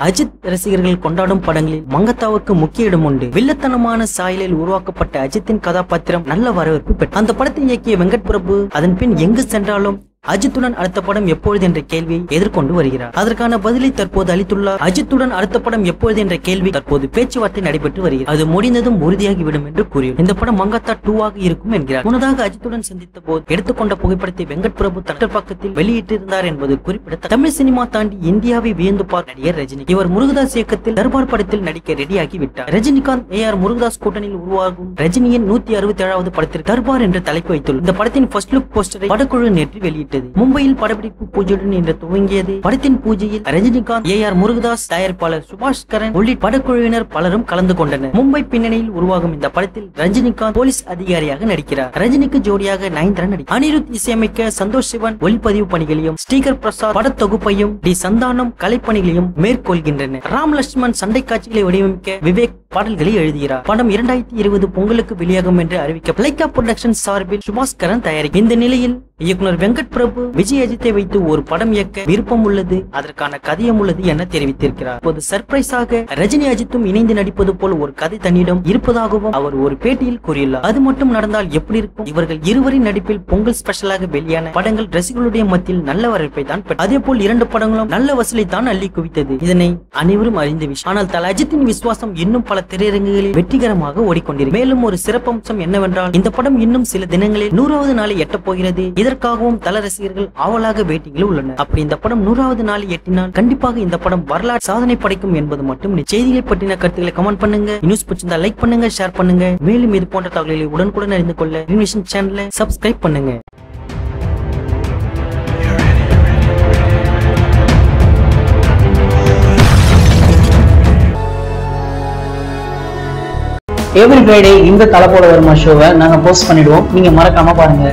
அஜித் ரசிகர்கள் கொண்டாடும் படங்களில் மங்கத்தாவுக்கு முக்கிய இடம் உண்டு. வில்லத்தனமான சாயலில் உருவாக்கப்பட்ட அஜித்தின் கதாபாத்திரம் நல்ல வரவேற்பு பெற்றது. அந்த படத்தை இயக்கிய வெங்கட் பிரபு அதன் பின் எங்கு சென்றாலும் அஜித்துடன் அடுத்த படம் எப்பொழுது என்ற கேள்வியை எதிர்கொண்டு வருகிறார். அதற்கான பதிலை தற்போது அளித்துள்ளார். அஜித்துடன் அடுத்த படம் எப்பொழுது என்ற கேள்வி தற்போது பேச்சுவார்த்தை நடைபெற்று வருகிறது. அது முடிந்ததும் உறுதியாகிவிடும் என்று கூறியுள்ளார். இந்த படம் மங்கத்தா 2 ஆக இருக்கும் என்கிறார். முன்னதாக அஜித்துடன் சந்தித்த போது எடுத்துக்கொண்ட புகைப்படத்தை வெங்கட் பிரபு தட்டர் பக்கத்தில் வெளியிட்டிருந்தார் என்பது குறிப்பிடத்தக்கது. தமிழ் சினிமா தாண்டி இந்தியாவை வியந்து பார்த்த நடிகர் ரஜினி. இவர் முருகதாஸ் இயக்கத்தில் தர்பார் படத்தில் நடிக்க ரெடியாகி விட்டார். ரஜினிகாந்த் AR முருகதாஸ் கூட்டணியில் உருவாகும் ரஜினியின் 167வது படத்திற்கு தர்பார் என்ற தலைப்பு வைத்துள்ளார். இந்த படத்தின் ஃபர்ஸ்ட் லுக் போஸ்டரை படக்குழு நேற்று வெளியிட்டது. மும்பையில் படப்பிடிப்பு பூஜையுடன் இன்று துவங்கியது. படத்தின் பூஜையில் ரஜினிகாந்த், AR முருகதாஸ், தயாரிப்பாளர் சுபாஷ் கரன் உள்ளிட்ட படக்குழுவினர் பலரும் கலந்து கொண்டனர். மும்பை பின்னணியில் உருவாகும் இந்த படத்தில் ரஜினிகாந்த் போலீஸ் அதிகாரியாக நடிக்கிறார். ரஜினிக்கு ஜோடியாக நயன்தாரா நடிக்கிறார். அனிருத் இசையமைக்க சந்தோஷ் சிவன் ஒளிப்பதிவு பணிகளையும், ஸ்ரீகர் பிரசாத் பட தொகுப்பையும், டி சந்தானம் கலைப்பணிகளையும் மேற்கொள்கின்றனர். ராம் லட்சுமண் சண்டை காட்சிகளை வடிவமைக்க விவேக் பாடல்களை எழுதுகிறார். படம் 2020 பொங்கலுக்கு வெளியாகும் என்று அறிவிக்க லைகா புரொடக்ஷன் சார்பில் சுபாஷ் கரன் தயாரிக்கும். இந்த நிலையில் இயக்குனர் வெங்கட் பிரபு விஜய் அஜித்தை வைத்து ஒரு படம் இயக்க விருப்பம் உள்ளது, அதற்கான கதையும் உள்ளது என தெரிவித்திருக்கிறார். இப்போது சர்ப்ரைஸாக ரஜினி அஜித்தும் இணைந்து நடிப்பது போல் ஒரு கதை தன்னிடம் இருப்பதாகவும் அவர் ஒரு பேட்டியில் கூறியுள்ளார். அது மட்டும் நடந்தால் எப்படி இருக்கும்? இவர்கள் இருவரின் நடிப்பில் பொங்கல் ஸ்பெஷலாக வெளியான படங்கள் ரசிகர்களுடைய மத்தியில் நல்ல வரவேற்பை தான் பெற்றது. அதே போல் 2 படங்களும் நல்ல வசூலை தான் அள்ளி குவித்தது. இதனை அனைவரும் அறிந்த விஷயம். ஆனால் தல அஜித்தின் விசுவாசம் இன்னும் பல திரையரங்குகளில் வெற்றிகரமாக ஓடிக்கொண்டிருக்கிறது. மேலும் ஒரு சிறப்பம்சம் என்னவென்றால் இந்த படம் இன்னும் சில தினங்களில் 100வது நாளை எட்டப் போகிறது. இதற்காகவும் தல ரசிகர்கள் ஆவலாக வெயிட்டிங்கில் உள்ளனர். அப்படி இந்த படம் 100வது நாளை எட்டினால் கண்டிப்பாக இந்த படம் வரலாற்று சாதனை படைக்கும் என்பது மட்டும். செய்திகளை பற்றின கருத்துக்களை கமெண்ட் பண்ணுங்க. நியூஸ் பிடிச்சிருந்தா லைக் பண்ணுங்க, ஷேர் பண்ணுங்க. மேலும் இது போன்ற தகவல்களை உடனுக்குடன் அறிந்து கொள்ள இன்விஷன் சேனலை சப்ஸ்கிரைப் பண்ணுங்க. எவ்ரி ஃப்ரைடே இந்த தலை போல வருமா ஷோவை நாங்க போஸ்ட் பண்ணிடுவோம். நீங்க மறக்காம பாருங்க.